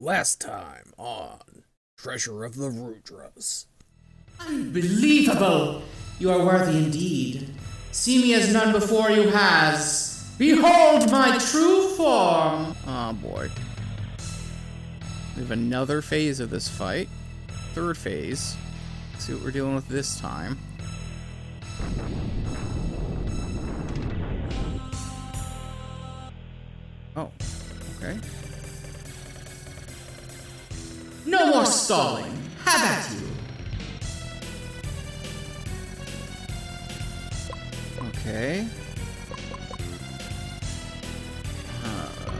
Last time on Treasure of the Rudras. Unbelievable! You are worthy indeed. See me as none before you has. Behold my true form! Oh boy. We have another phase of this fight. Third phase. Let's see what we're dealing with this time. Oh, okay. No more stalling. Have at you. Okay.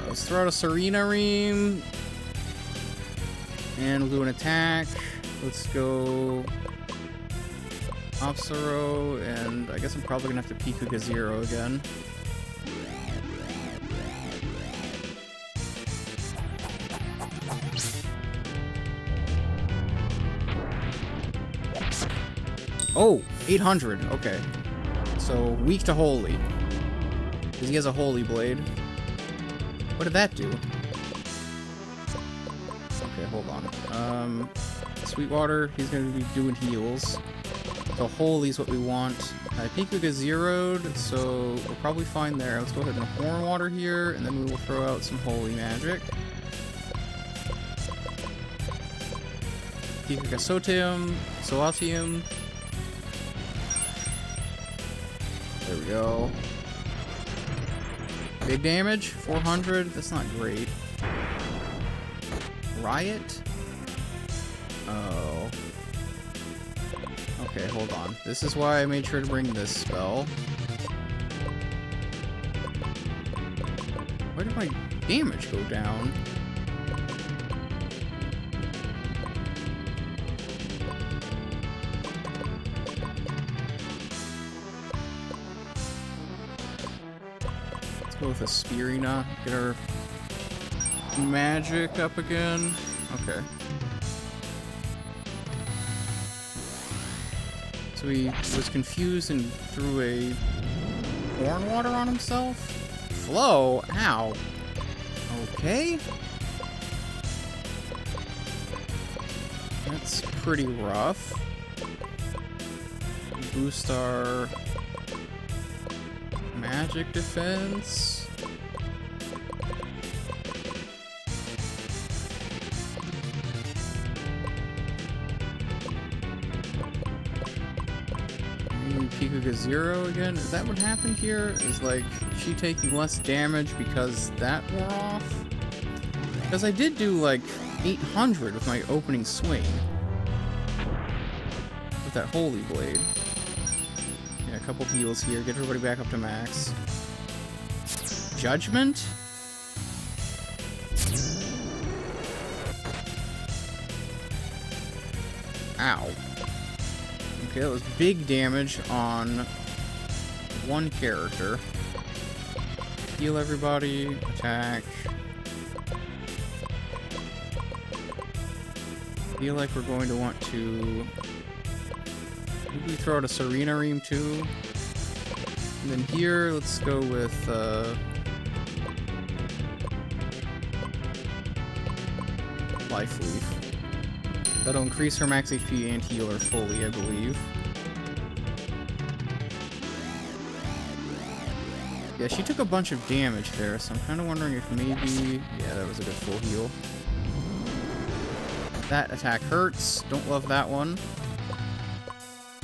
Let's throw out a Serena Ream. And we'll do an attack. Let's go Opsero, and I guess I'm probably gonna have to Piku Gazero again. Oh, 800. Okay. So, weak to Holy. Because he has a Holy Blade. What did that do? Okay, hold on. Sweetwater, he's going to be doing heals. So, Holy is what we want. Piku got zeroed, so we're probably fine there. Let's go ahead and Horn Water here, and then we will throw out some Holy Magic. Piku got Sotium, Solatium. There we go. Big damage, 400. That's not great. Riot? Oh. Okay, hold on. This is why I made sure to bring this spell. Where did my damage go down? With a Spirina, get our magic up again. Okay. So he was confused and threw a Horn Water on himself? Flow? Ow. Okay. That's pretty rough. Boost our magic defense. Piku Gazero again. Is that what happened here? Is like she taking less damage because that wore off? Because I did do like 800 with my opening swing with that Holy Blade. Yeah, a couple heals here. Get everybody back up to max. Judgment? Ow. Okay, that was big damage on one character. Heal everybody. Attack. Feel like we're going to want to maybe throw out a Serena Ream too. And then here, let's go with Life Leaf. That'll increase her max HP and heal her fully, I believe. Yeah, she took a bunch of damage there, so I'm kind of wondering if maybe... Yeah, that was a good full heal. That attack hurts. Don't love that one.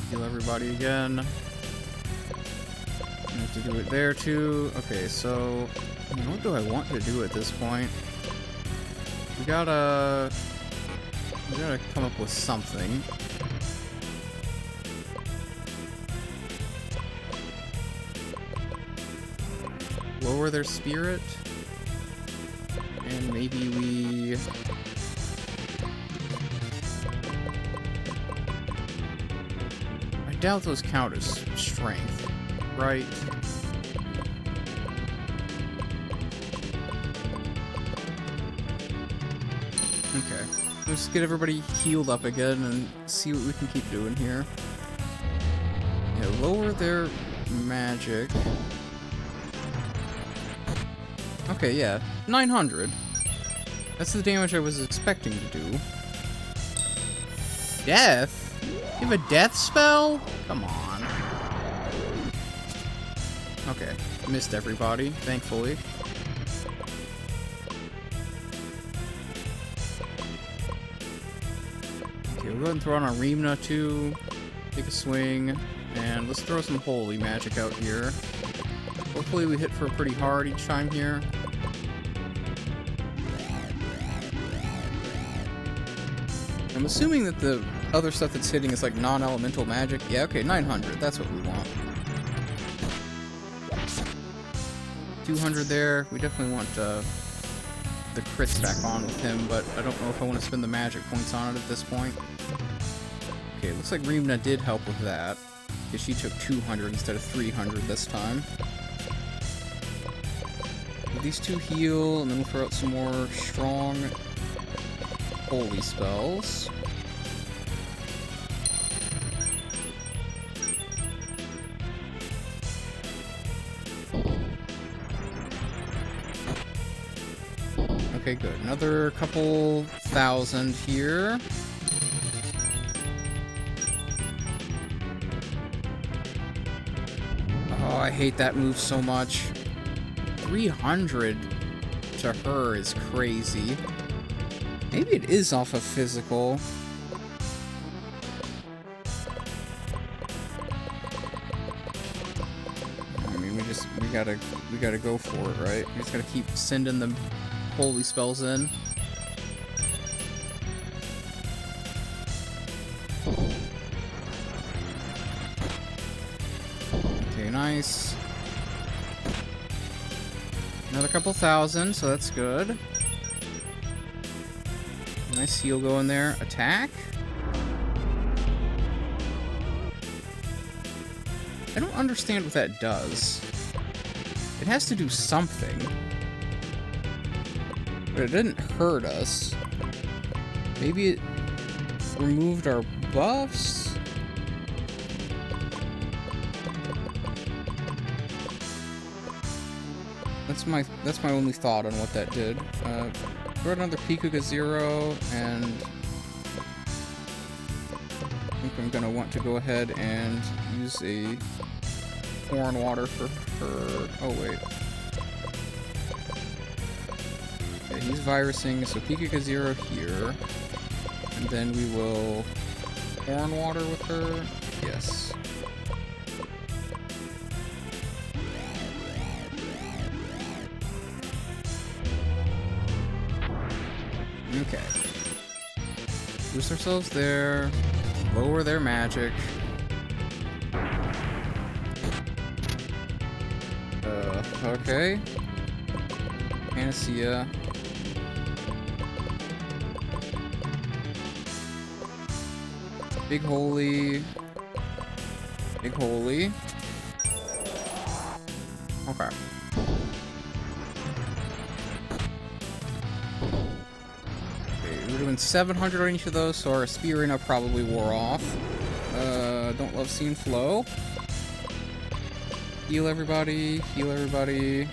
Heal everybody again. I have to do it there too. Okay, so... what do I want to do at this point? We gotta come up with something. Lower their spirit. And maybe we... I doubt those count as strength, right? Okay. Let's get everybody healed up again and see what we can keep doing here. Yeah, lower their magic. Okay, yeah. 900. That's the damage I was expecting to do. Death? You have a death spell? Come on. Okay. Missed everybody, thankfully. Okay, we'll go ahead and throw on our Remna too. Take a swing. And let's throw some holy magic out here. Hopefully we hit for pretty hard each time here. I'm assuming that the other stuff that's hitting is like non-elemental magic. Yeah, okay, 900. That's what we want. 200 there. We definitely want the crits back on with him, but I don't know if I want to spend the magic points on it at this point. Okay, looks like Remna did help with that, because she took 200 instead of 300 this time. These two heal, and then we'll throw out some more strong holy spells. Okay, good. Another couple thousand here. Oh, I hate that move so much. 300 to her is crazy. Maybe it is off of physical. I mean, we gotta go for it, right? We just gotta keep sending the holy spells in. Okay, nice. Another couple thousand, so that's good. Nice heal going there. Attack? I don't understand what that does. It has to do something. But it didn't hurt us. Maybe it removed our buffs? That's my only thought on what that did. Throw another Pikuga 0, and I think I'm gonna want to go ahead and use a Horn Water for her. Oh wait. Okay, he's virusing, so Pikuga 0 here. And then we will Horn Water with her. Yes. Okay. Boost ourselves there. Lower their magic. Okay. Panacea. Big Holy. Big Holy. Okay. We're doing 700 on each of those, so our Spirina probably wore off. Don't love seeing flow. Heal everybody, heal everybody.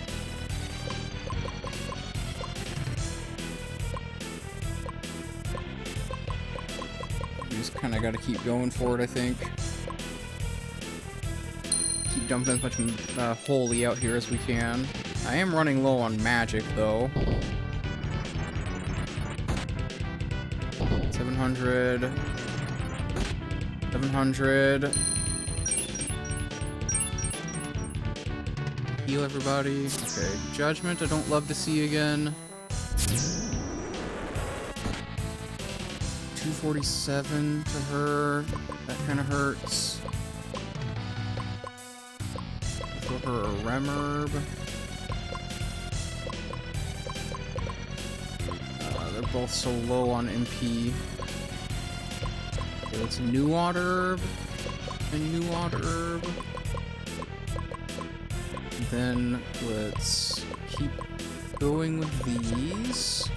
We just kind of got to keep going for it, I think. Keep dumping as much holy out here as we can. I am running low on magic, though. 700. 700. Heal everybody. Okay. Judgment, I don't love to see again. 247 to her. That kind of hurts. Throw her a Remerb. They're both so low on MP. Okay, let's new water herb. And new water herb. Then let's keep going with these.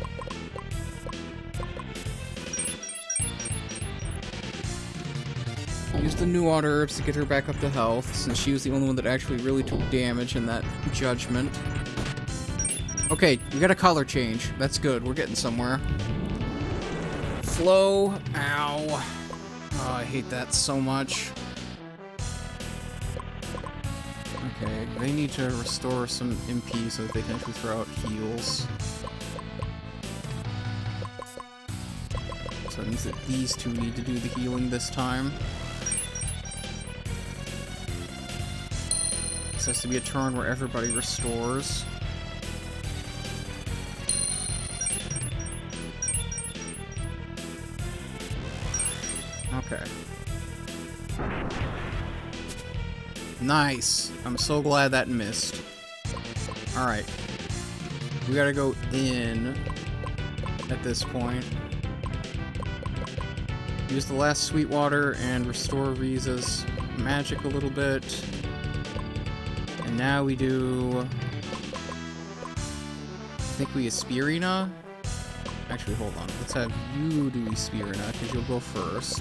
Use the new water herbs to get her back up to health, since she was the only one that actually really took damage in that judgment. Okay, we got a color change. That's good. We're getting somewhere. Flow. Ow. Oh, I hate that so much. Okay, they need to restore some MP so that they can actually throw out heals. So that means that these two need to do the healing this time. This has to be a turn where everybody restores. Okay. Nice. I'm so glad that missed. Alright. We gotta go in at this point. Use the last Sweetwater and restore Riza's magic a little bit. And now we do... I think we Aspirina? Actually, hold on. Let's have you do Aspirina, because you'll go first.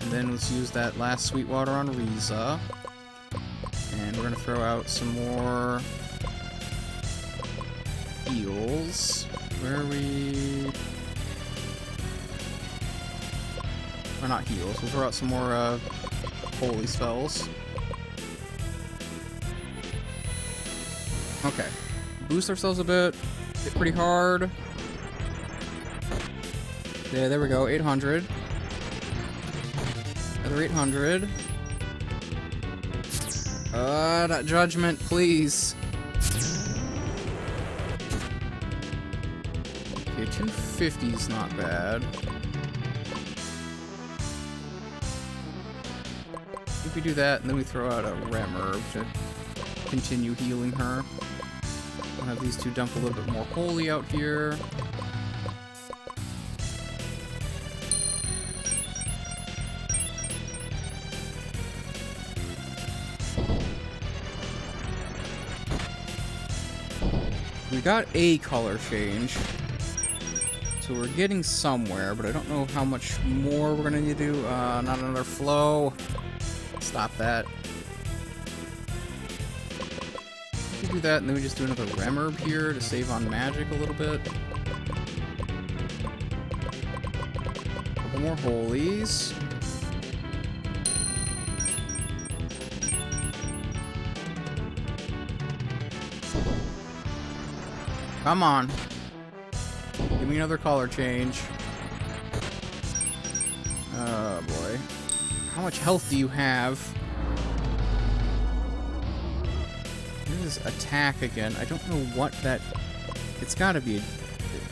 And then let's use that last Sweetwater on Riza. And we're gonna throw out some more heals. Where are we? Or not heals. We'll throw out some more holy spells. Okay. Boost ourselves a bit. Hit pretty hard. Yeah, there we go. 800. Another 800. Not judgment, please. Okay, 250 is not bad. I think we do that, and then we throw out a Rem Herb to continue healing her. We'll have these two dump a little bit more holy out here. We got a color change, so we're getting somewhere, but I don't know how much more we're gonna need to do. Not another flow. Stop that. We do that, and then we just do another Rem Herb here to save on magic a little bit. Couple more holies. Come on. Give me another color change. Oh boy. How much health do you have? This is attack again. I don't know what that... It's gotta be...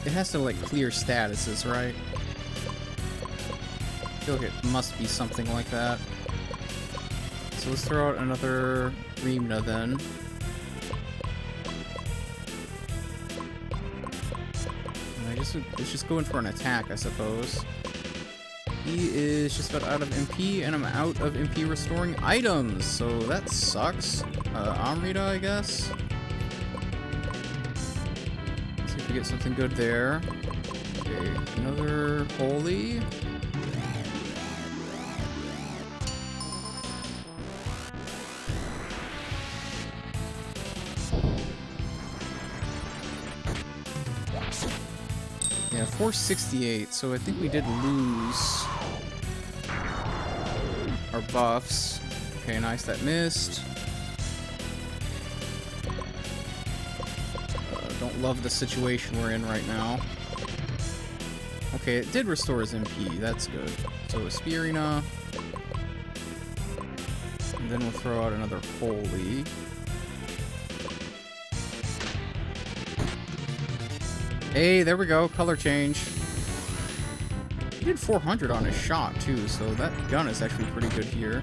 It has to, like, clear statuses, right? I feel like it must be something like that. So let's throw out another Rimna then. It's just going for an attack, I suppose. He is just about out of MP, and I'm out of MP restoring items, so that sucks. Amrita, I guess. Let's see if we get something good there. Okay, another holy. Yeah, 468, so I think we did lose our buffs. Okay, nice, that missed. Don't love the situation we're in right now. Okay, it did restore his MP, that's good. So Aspirina. And then we'll throw out another holy. Hey, there we go. Color change. He did 400 on his shot, too, so that gun is actually pretty good here.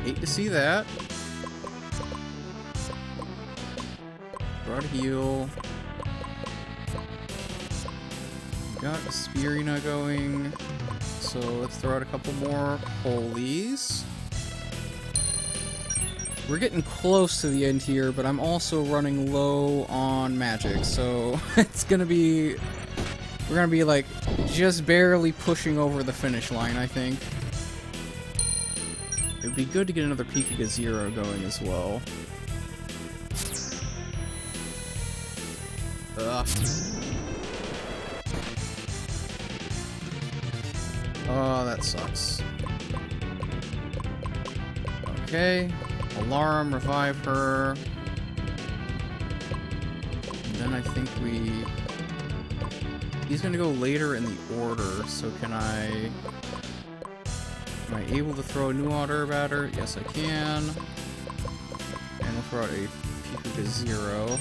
Hate to see that. Broad heal. Got Aspirina going. So let's throw out a couple more holies. We're getting close to the end here, but I'm also running low on magic, so it's gonna be... We're gonna be, like, just barely pushing over the finish line, I think. It would be good to get another Pikaga Zero going as well. Ugh. Oh, that sucks. Okay. Alarm, revive her. And then I think he's gonna go later in the order, so am I able to throw a new Otter at her? Yes, I can. And we'll throw out a Pikaga Zero.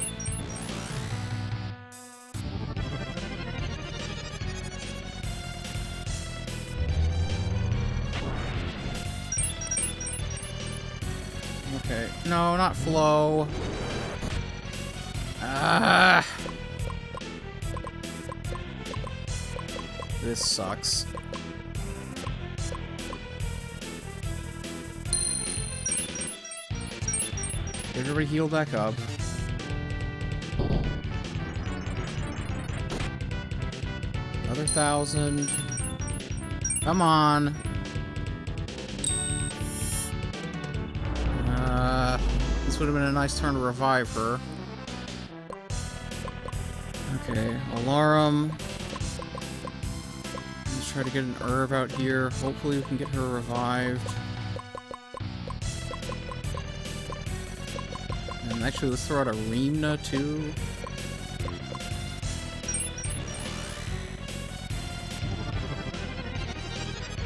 Okay. No, not Flow. Ah! This sucks. Everybody heal back up. Another 1,000. Come on. This would have been a nice turn to revive her. Okay, Alarum. Let's try to get an herb out here. Hopefully we can get her revived. And actually, let's throw out a Reemna too.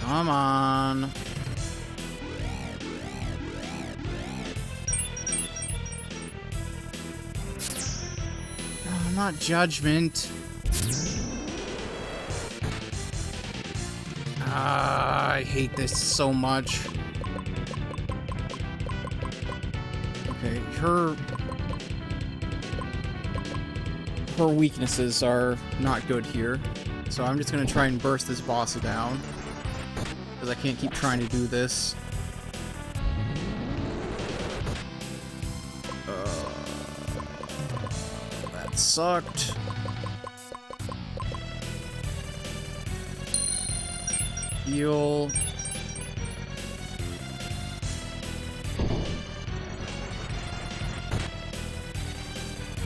Come on. Not Judgment. I hate this so much. Okay, her weaknesses are not good here. So I'm just gonna try and burst this boss down. Because I can't keep trying to do this. Sucked. Heal.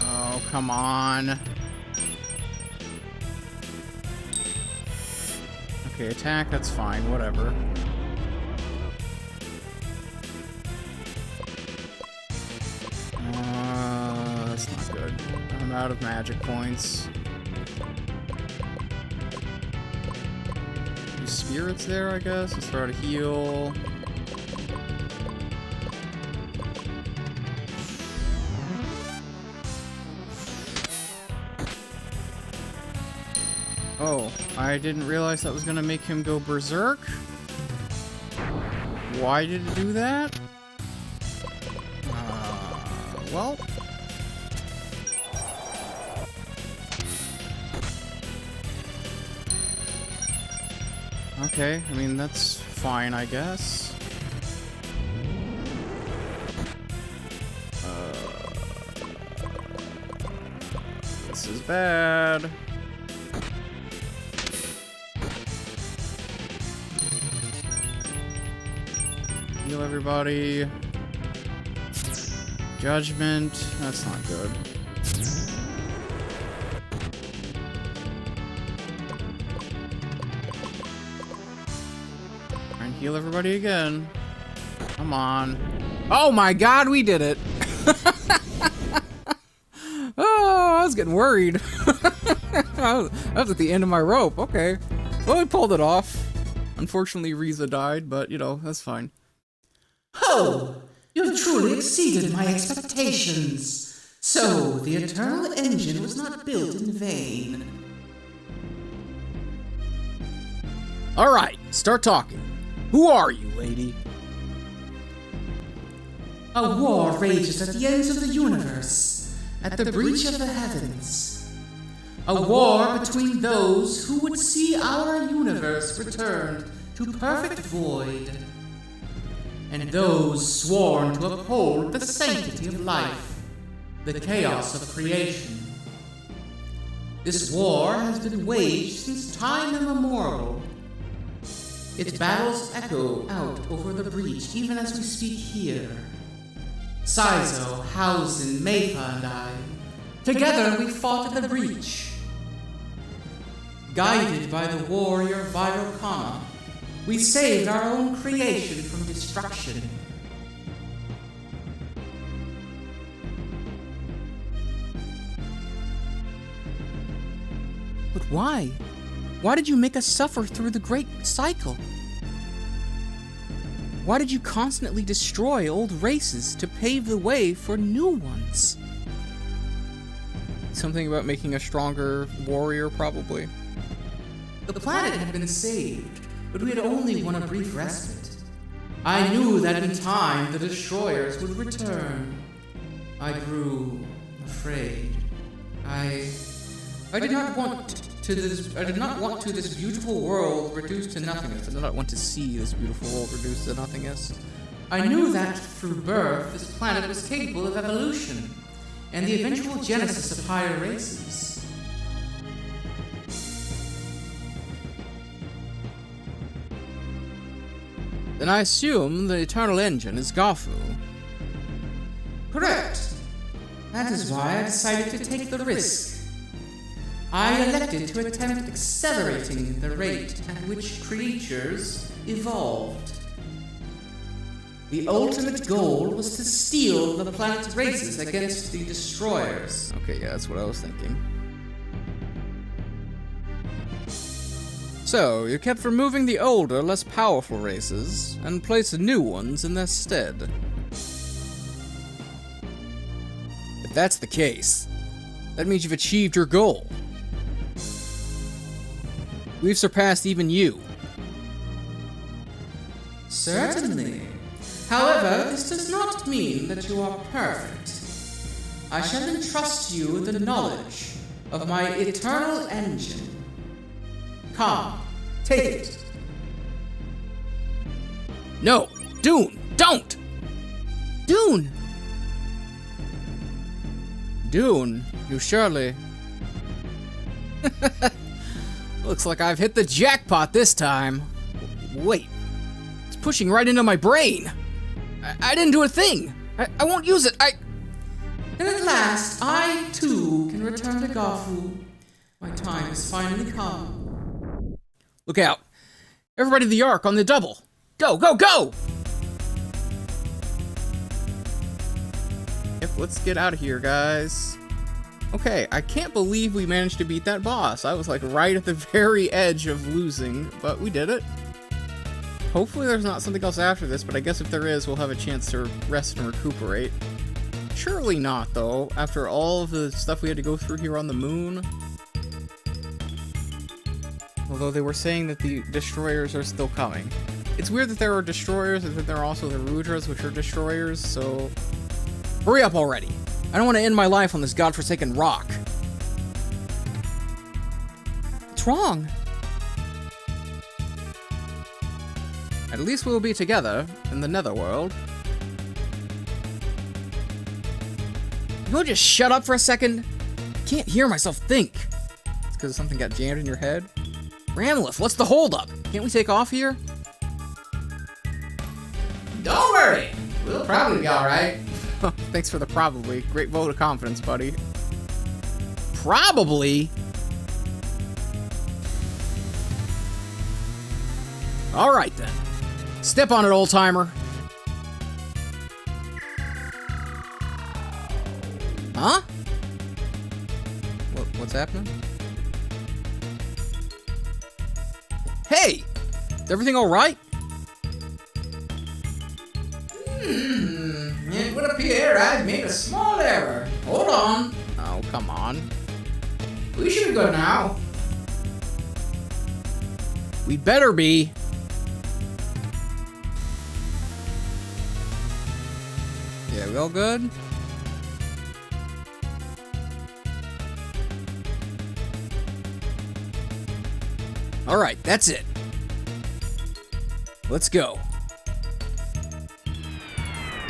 Oh, come on. Okay, attack, that's fine, whatever. That's not good. I'm out of magic points. There's spirits there, I guess. Let's throw out a heal. Oh, I didn't realize that was gonna make him go berserk. Why did it do that? Well. Okay, I mean, that's fine, I guess. This is bad. Heal everybody. Judgment. That's not good. And heal everybody again. Come on. Oh my god, we did it! Oh, I was getting worried. I was at the end of my rope. Okay. Well, we pulled it off. Unfortunately, Riza died, but, you know, that's fine. Oh! You've truly exceeded my expectations. So, the Eternal Engine was not built in vain. Alright, start talking. Who are you, lady? A war rages at the ends of the universe, at the breach of the heavens. A war between those who would see our universe returned to perfect void, and those sworn to uphold the sanctity of life, the chaos of creation. This war has been waged since time immemorial. its battles echo out over the breach even as we speak here. Saizo, Hausen, Meifa, and I, together we fought at the breach. Guided by the warrior Vairocana, we saved our own creation from destruction. But why? Why did you make us suffer through the great cycle? Why did you constantly destroy old races to pave the way for new ones? Something about making a stronger warrior, probably. The planet had been saved, but we had only won a brief respite. I knew that in time the destroyers would return. I grew afraid. I did not want to this beautiful world reduced to nothingness. I did not want to see this beautiful world reduced to nothingness. I knew that through birth, this planet was capable of evolution and the eventual genesis of higher races. Then I assume the eternal engine is Gafu. Correct. That is why I decided to take the risk. I elected to attempt accelerating the rate at which creatures evolved. The ultimate goal was to steal the planet's races against the destroyers. Okay, yeah, that's what I was thinking. So, you kept removing the older, less powerful races, and placed new ones in their stead. If that's the case, that means you've achieved your goal. We've surpassed even you. Certainly. However, this does not mean that you are perfect. I shall entrust you with the knowledge of my eternal engine. Come, take it. No! Dune! Don't! Dune! Dune, you surely... Looks like I've hit the jackpot this time. Wait. It's pushing right into my brain. I didn't do a thing. I won't use it. And at last, I too can return to Gafu. My time has finally come. Look out. Everybody to the Ark on the double. Go, go, go! Yep, let's get out of here, guys. Okay, I can't believe we managed to beat that boss. I was like right at the very edge of losing, but we did it. Hopefully there's not something else after this, but I guess if there is, we'll have a chance to rest and recuperate. Surely not, though, after all of the stuff we had to go through here on the moon. Although they were saying that the destroyers are still coming. It's weird that there are destroyers and that there are also the Rudras, which are destroyers, so... Hurry up already! I don't want to end my life on this godforsaken rock. What's wrong? At least we'll be together in the netherworld. You want to just shut up for a second? I can't hear myself think. It's because something got jammed in your head. Ramleth, what's the holdup? Can't we take off here? Don't worry, we'll probably be alright. Thanks for the probably. Great vote of confidence, buddy. Probably? Alright then. Step on it, old-timer. Huh? What's happening? Hey! Is everything alright? It would appear I've made a small error. Hold on. Oh, come on. We should be good now. We better be. Yeah, we all good? Alright, that's it. Let's go.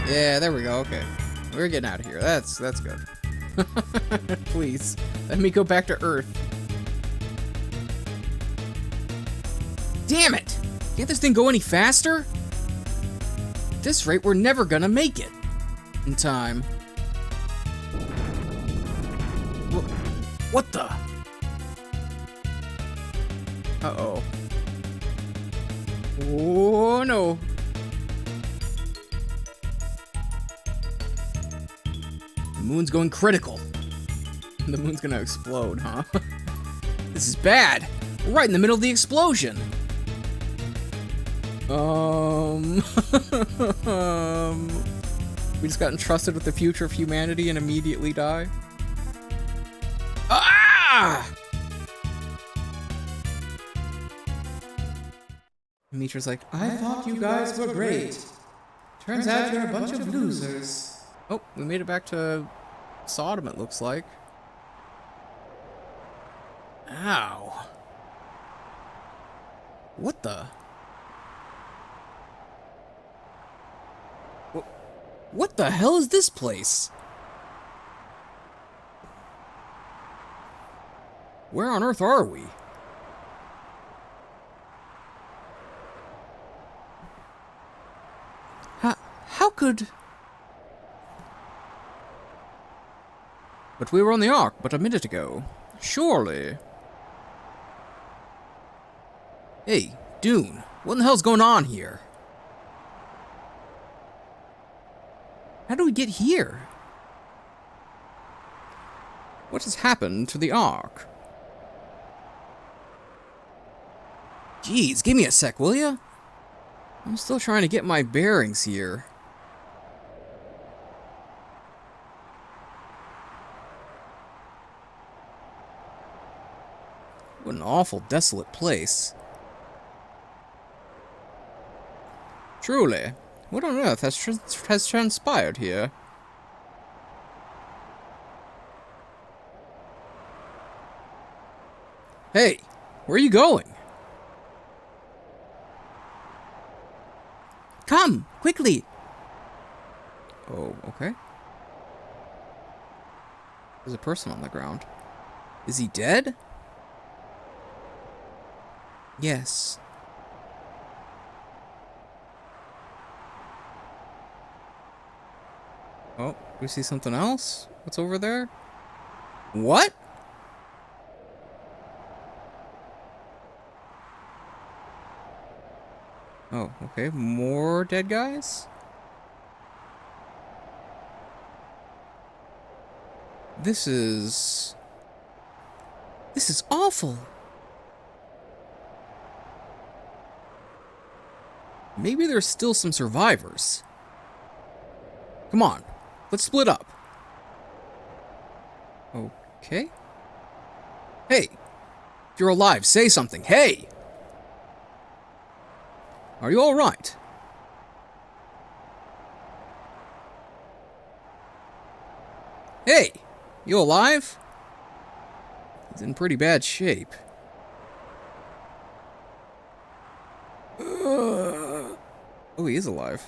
Yeah, there we go, okay. We're getting out of here. That's good. Please, let me go back to Earth. Damn it! Can't this thing go any faster? At this rate, we're never gonna make it in time. What the? Uh-oh. Oh, no. The moon's going critical. The moon's gonna explode, huh? This is bad. We're right in the middle of the explosion. We just got entrusted with the future of humanity and immediately die. Ah! Mitra's like, I thought you guys were great. Turns out you're a bunch of losers. oh, we made it back to Sodom, it looks like. Ow. What the? What the hell is this place? Where on earth are we? How could... But we were on the Ark but a minute ago. Surely. Hey, Dune, what in the hell's going on here? How do we get here? What has happened to the Ark? Jeez, give me a sec, will ya? I'm still trying to get my bearings here. What an awful, desolate place. Truly, what on earth has transpired here? Hey, where are you going? Come, quickly! Oh, okay. There's a person on the ground. Is he dead? Yes. Oh, we see something else? What's over there? What? Oh, okay. More dead guys? This is awful. Maybe there's still some survivors. Come on, let's split up. Okay. Hey, if you're alive, say something. Hey! Are you all right? Hey, you alive? He's in pretty bad shape. Oh, he is alive.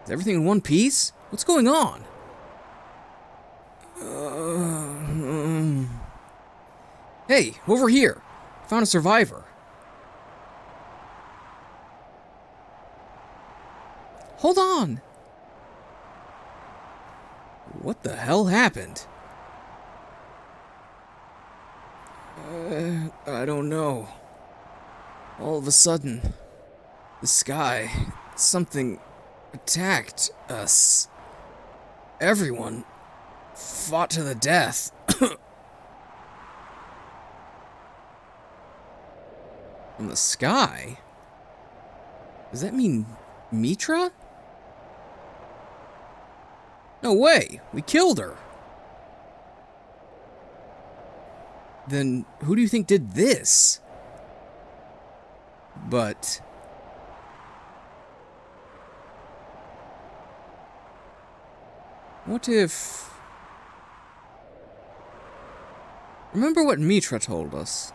Is everything in one piece? What's going on? Hey, over here. Found a survivor. Hold on. What the hell happened? I don't know. All of a sudden, the sky, something attacked us. Everyone fought to the death. From the sky? Does that mean Mitra? No way! We killed her! Then who do you think did this? But... what if... Remember what Mitra told us?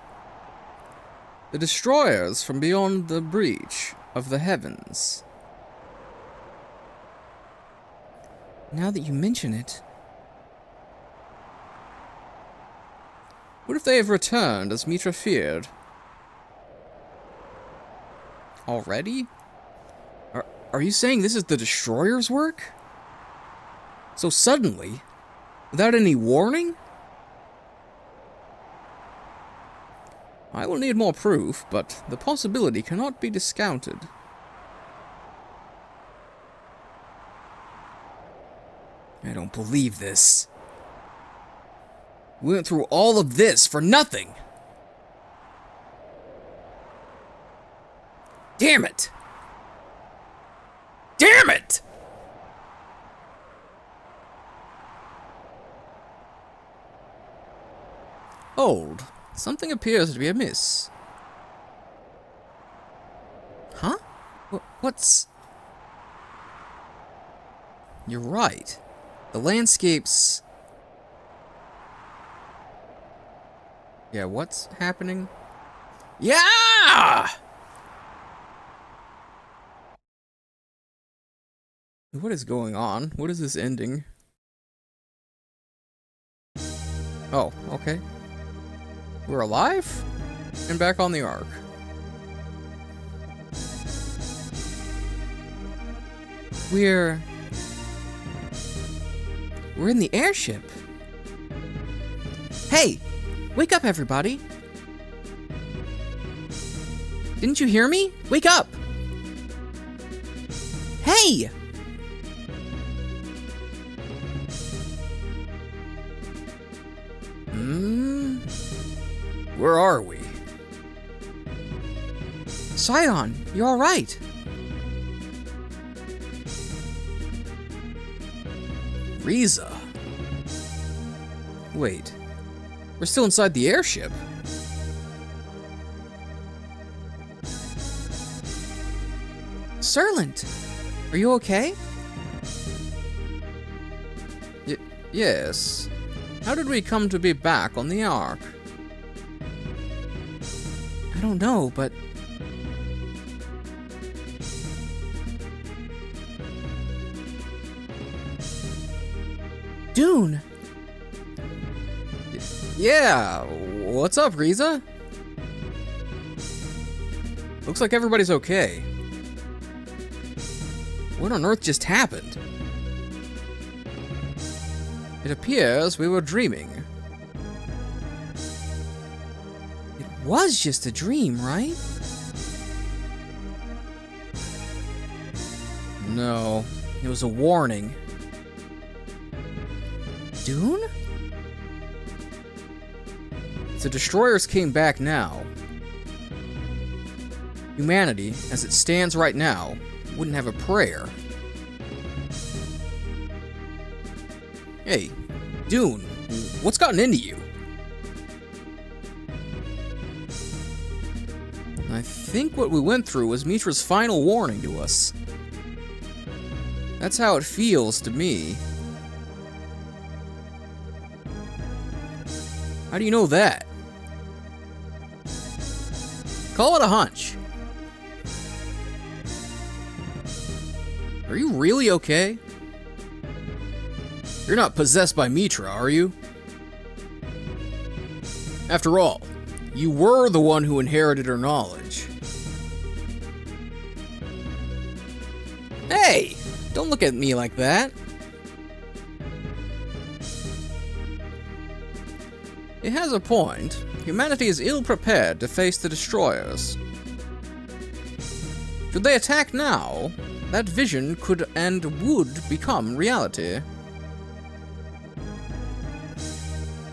The destroyers from beyond the breach of the heavens. Now that you mention it... what if they have returned as Mitra feared? Already? Are you saying this is the Destroyer's work? So suddenly? Without any warning? I will need more proof, but the possibility cannot be discounted. I don't believe this. We went through all of this for nothing! Damn it! Damn it! Hold. Something appears to be amiss. Huh? What's... You're right. The landscapes... Yeah, what's happening? Yeah! What is going on? What is this ending? Oh, okay. We're alive? And back on the Ark. We're in the airship. Hey! Wake up, everybody! Didn't you hear me? Wake up! Hey! Where are we? Scion, you alright? Riza. Wait. We're still inside the airship. Serlant, are you okay? Yes. How did we come to be back on the Ark? I don't know, but... Dune! Yeah, what's up, Riza? Looks like everybody's okay. What on earth just happened? It appears we were dreaming. It was just a dream, right? No, it was a warning. Dune? If the Destroyers came back now, humanity, as it stands right now, wouldn't have a prayer. Hey, Dune, what's gotten into you? I think what we went through was Mitra's final warning to us. That's how it feels to me. How do you know that? Call it a hunch. Are you really okay? You're not possessed by Mitra, are you? After all, you were the one who inherited her knowledge. Hey! Don't look at me like that. It has a point. Humanity is ill-prepared to face the Destroyers. Should they attack now, that vision could and would become reality.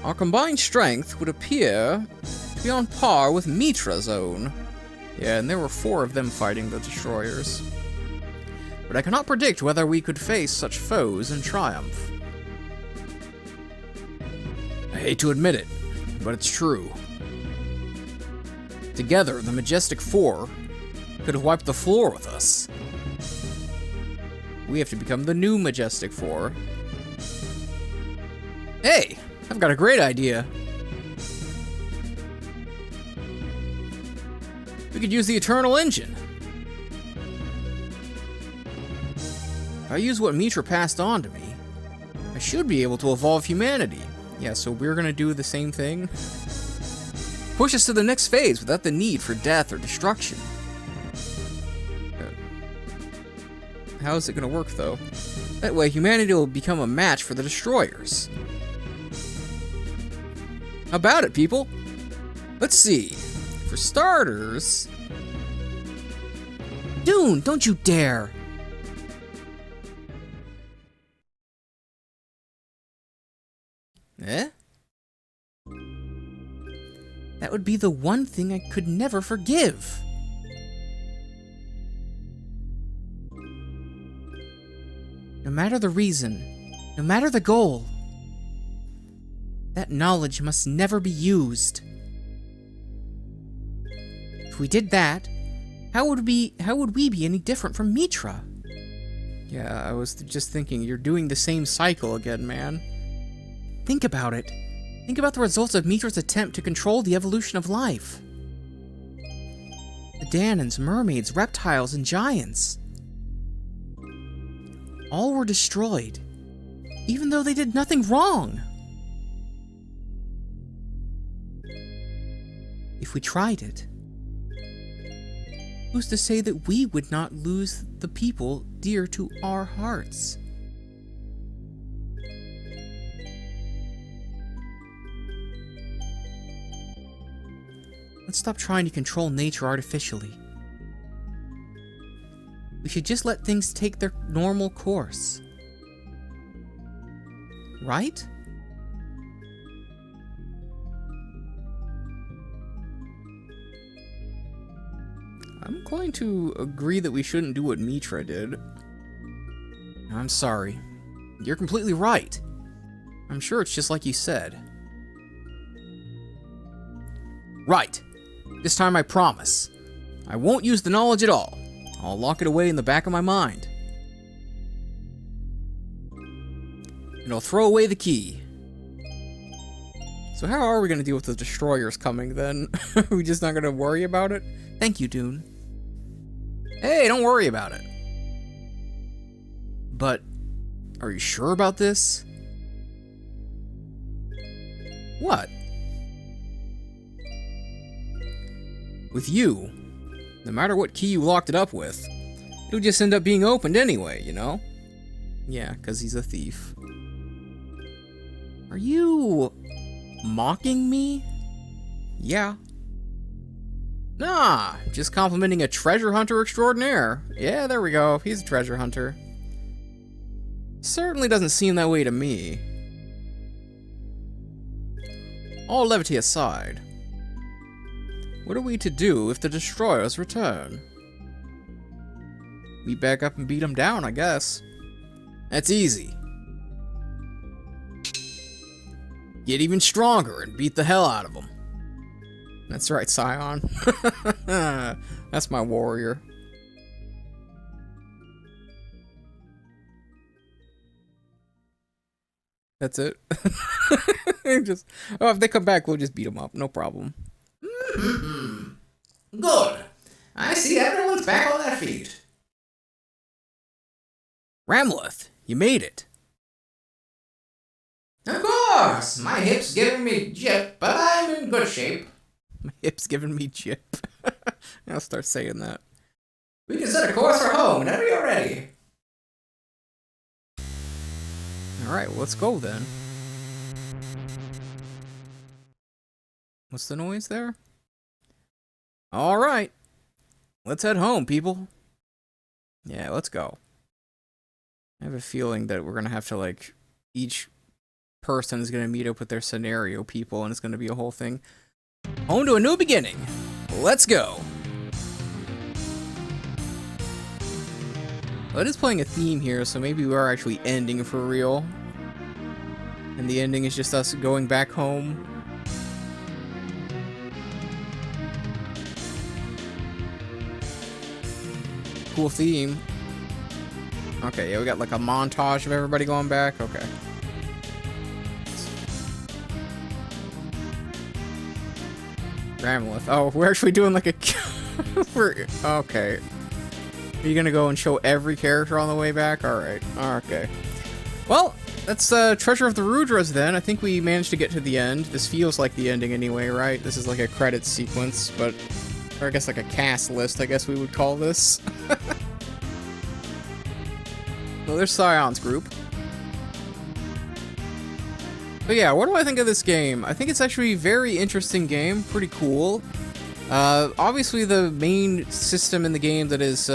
Our combined strength would appear to be on par with Mitra's own. Yeah, and there were 4 of them fighting the Destroyers. But I cannot predict whether we could face such foes in triumph. I hate to admit it, but it's true. Together, the Majestic 4 could have wiped the floor with us. We have to become the new Majestic 4. Hey! I've got a great idea. We could use the Eternal Engine. If I use what Mitra passed on to me, I should be able to evolve humanity. Yeah, so we're gonna do the same thing? Push us to the next phase without the need for death or destruction. How's it gonna work, though? That way, humanity will become a match for the destroyers. How about it, people? Let's see. For starters... Dune, don't you dare! Eh? That would be the one thing I could never forgive. No matter the reason, no matter the goal, that knowledge must never be used. If we did that, how would we be any different from Mitra? Yeah, I was just thinking, you're doing the same cycle again, man. Think about it. Think about the results of Mitra's attempt to control the evolution of life. The Danans, mermaids, reptiles, and giants. All were destroyed, even though they did nothing wrong. If we tried it, who's to say that we would not lose the people dear to our hearts? Let's stop trying to control nature artificially. We should just let things take their normal course. Right? I'm going to agree that we shouldn't do what Mitra did. I'm sorry. You're completely right. I'm sure it's just like you said. Right. This time I promise. I won't use the knowledge at all. I'll lock it away in the back of my mind. And I'll throw away the key. So how are we going to deal with the destroyers coming then? Are we just not going to worry about it? Thank you, Dune. Hey, don't worry about it. But, are you sure about this? What? With you, no matter what key you locked it up with, it'll just end up being opened anyway, you know? Yeah, because he's a thief. Are you mocking me? Yeah. Nah, just complimenting a treasure hunter extraordinaire. Yeah, there we go. He's a treasure hunter. Certainly doesn't seem that way to me. All levity aside, what are we to do if the destroyers return? We back up and beat them down, I guess. That's easy. Get even stronger and beat the hell out of them. That's right, Scion. That's my warrior. That's it. Just, oh, if they come back, we'll just beat them up. No problem. Good. I see everyone's back on their feet. Ramleth, you made it. Of course. My hip's giving me jip, but I'm in good shape. My hip's giving me jip. I'll start saying that. We can set a course for home whenever you're ready. Alright, well, let's go then. What's the noise there? Alright. Let's head home, people. Yeah, let's go. I have a feeling that we're gonna have to, like, each person is gonna meet up with their scenario people, and it's gonna be a whole thing. Home to a new beginning. Let's go. Well, it is playing a theme here, so maybe we are actually ending for real. And the ending is just us going back home. Cool theme. Okay, yeah, we got like a montage of everybody going back. Okay. Ramleth. Oh, we're actually doing like a... Okay. Are you gonna go and show every character on the way back? Alright. Okay. Well, that's Treasure of the Rudras then. I think we managed to get to the end. This feels like the ending anyway, right? This is like a credits sequence, but... Or I guess like a cast list, I guess we would call this. So there's Scion's group. But yeah, what do I think of this game? I think it's actually a very interesting game, pretty cool. Obviously the main system in the game that is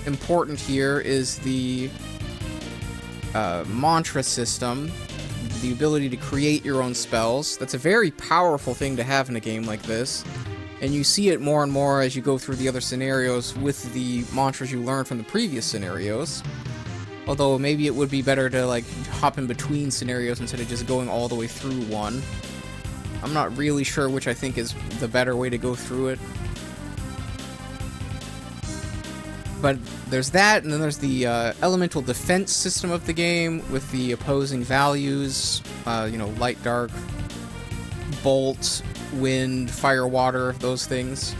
important here is the mantra system, the ability to create your own spells. That's a very powerful thing to have in a game like this, and you see it more and more as you go through the other scenarios with the mantras you learned from the previous scenarios. Although maybe it would be better to like hop in between scenarios instead of just going all the way through one. I'm not really sure which I think is the better way to go through it. But there's that, and then there's the elemental defense system of the game with the opposing values, you know, light, dark, bolt, wind, fire, water, those things.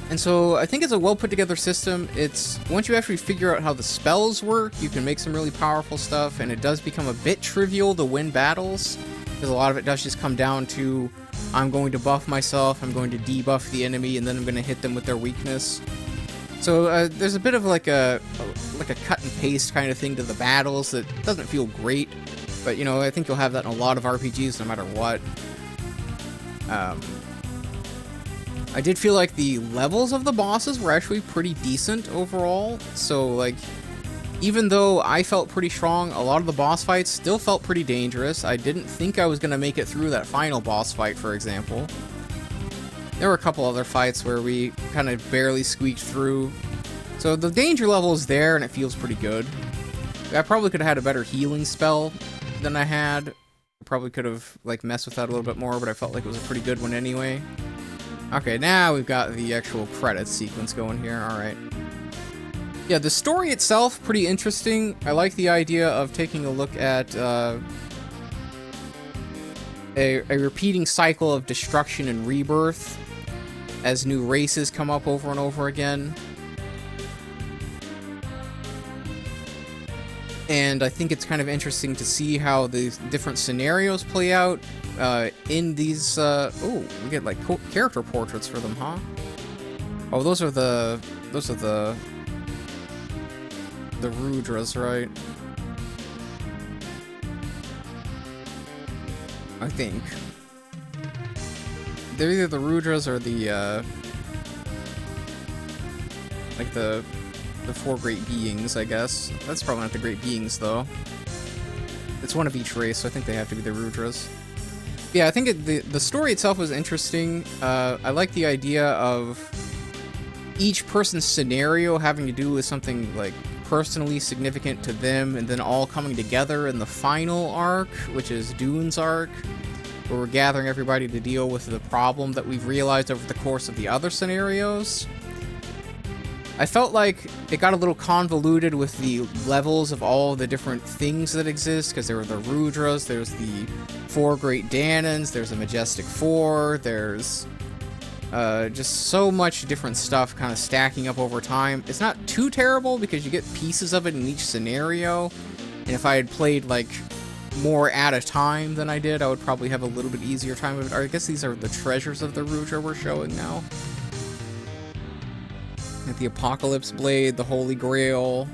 And so I think it's a well put together system. It's once you actually figure out how the spells work, you can make some really powerful stuff, and it does become a bit trivial to win battles, because a lot of it does just come down to I'm going to buff myself, I'm going to debuff the enemy, and then I'm going to hit them with their weakness. So there's a bit of like a cut and paste kind of thing to the battles that doesn't feel great, but you know, I think you'll have that in a lot of RPGs no matter what. I did feel like the levels of the bosses were actually pretty decent overall, so like, even though I felt pretty strong, a lot of the boss fights still felt pretty dangerous. I didn't think I was going to make it through that final boss fight, for example. There were a couple other fights where we kind of barely squeaked through. So the danger level is there, and it feels pretty good. I probably could have had a better healing spell than I had. Probably could have like messed with that a little bit more, but I felt like it was a pretty good one anyway. Okay, now we've got the actual credits sequence going here. Alright. Yeah, the story itself, pretty interesting. I like the idea of taking a look at a repeating cycle of destruction and rebirth as new races come up over and over again. And I think it's kind of interesting to see how these different scenarios play out in these... oh, we get like character portraits for them, huh? Oh, those are the Rudras, right? I think. They're either the Rudras or the, like the four great beings, I guess. That's probably not the great beings, though. It's one of each race, so I think they have to be the Rudras. Yeah, I think the story itself was interesting. I like the idea of each person's scenario having to do with something, like, personally significant to them, and then all coming together in the final arc, which is Dune's arc, where we're gathering everybody to deal with the problem that we've realized over the course of the other scenarios. I felt like it got a little convoluted with the levels of all the different things that exist, because there were the Rudras, there's the four great Danons, there's the Majestic Four, there's just so much different stuff kind of stacking up over time. It's not too terrible because you get pieces of it in each scenario, and if I had played like more at a time than I did, I would probably have a little bit easier time of it. Or I guess these are the treasures of the Rudra we're showing now. Like the Apocalypse Blade, the Holy Grail,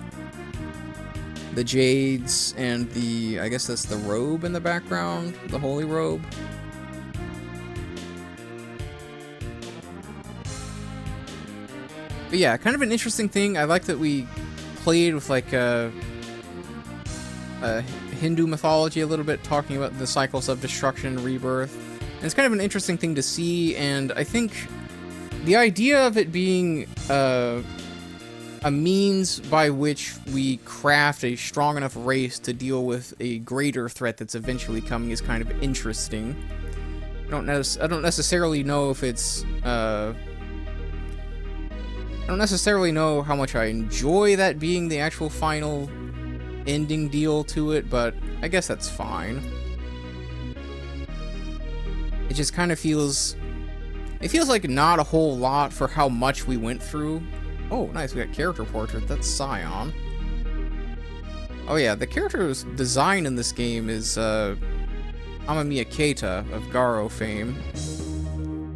the Jades, and the, I guess that's the robe in the background, the Holy Robe. But yeah, kind of an interesting thing. I like that we played with like a Hindu mythology a little bit, talking about the cycles of destruction and rebirth. And it's kind of an interesting thing to see, and I think the idea of it being a means by which we craft a strong enough race to deal with a greater threat that's eventually coming is kind of interesting. I don't necessarily know if it's... I don't necessarily know how much I enjoy that being the actual final ending deal to it, but I guess that's fine. It just kind of feels... It feels like not a whole lot for how much we went through. Oh, nice, we got character portrait. That's Scion. Oh yeah, the character's design in this game is Amamiya Keita of Garo fame.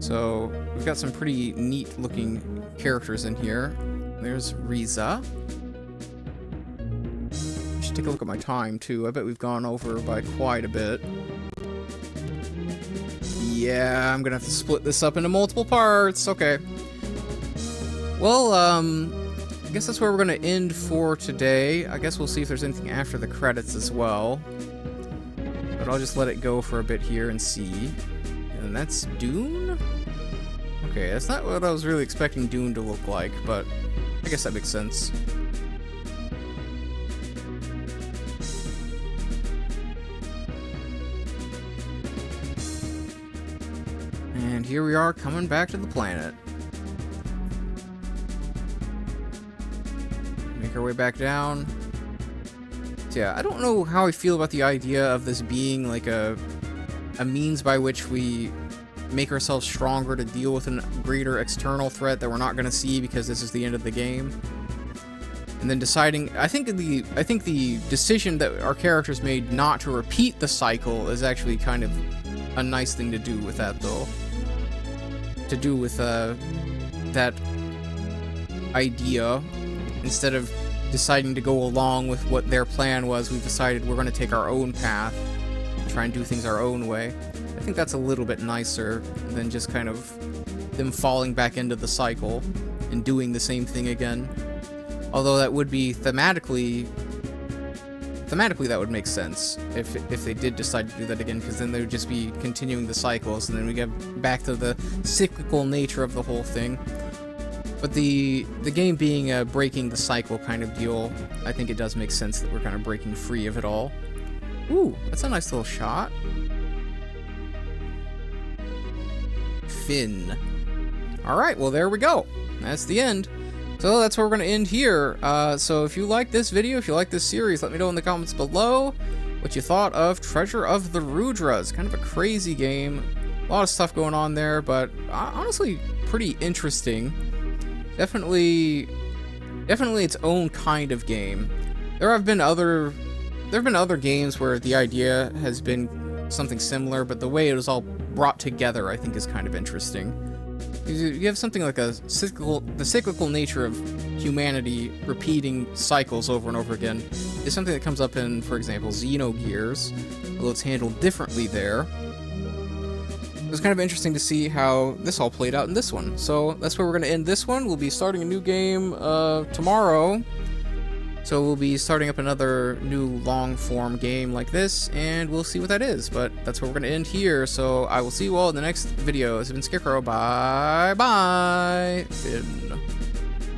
So we've got some pretty neat looking characters in here. there's Riza. I should take a look at my time, too. I bet we've gone over by quite a bit. Yeah, I'm gonna have to split this up into multiple parts. Okay. Well, I guess that's where we're gonna end for today. I guess we'll see if there's anything after the credits as well. But I'll just let it go for a bit here and see. And that's Dune? Okay, that's not what I was really expecting Dune to look like, but I guess that makes sense. And here we are coming back to the planet. Make our way back down. So yeah, I don't know how I feel about the idea of this being like a means by which we make ourselves stronger to deal with a greater external threat that we're not going to see because this is the end of the game. And then deciding, I think the decision that our characters made not to repeat the cycle is actually kind of a nice thing to do with that, though. To do with that idea, instead of deciding to go along with what their plan was, we've decided we're going to take our own path, try and do things our own way. I think that's a little bit nicer than just kind of them falling back into the cycle and doing the same thing again. Although that would be thematically that would make sense if they did decide to do that again, because then they would just be continuing the cycles, and then we get back to the cyclical nature of the whole thing. But the game being a breaking the cycle kind of deal, I think it does make sense that we're kind of breaking free of it all. Ooh, that's a nice little shot. Finn. Alright, well there we go. That's the end. So that's where we're going to end here. So if you like this video, if you like this series, let me know in the comments below what you thought of Treasure of the Rudras. Kind of a crazy game. A lot of stuff going on there, but honestly pretty interesting. Definitely its own kind of game. There have been other games where the idea has been something similar, but the way it was all brought together, I think, is kind of interesting. You have something like the cyclical nature of humanity repeating cycles over and over again is something that comes up in, for example, Xenogears, although it's handled differently there. It was kind of interesting to see how this all played out in this one. So that's where we're going to end this one. We'll be starting a new game tomorrow. So we'll be starting up another new long-form game like this, and we'll see what that is. But that's where we're going to end here, so I will see you all in the next video. This has been Scarecrow. Bye-bye. Finn.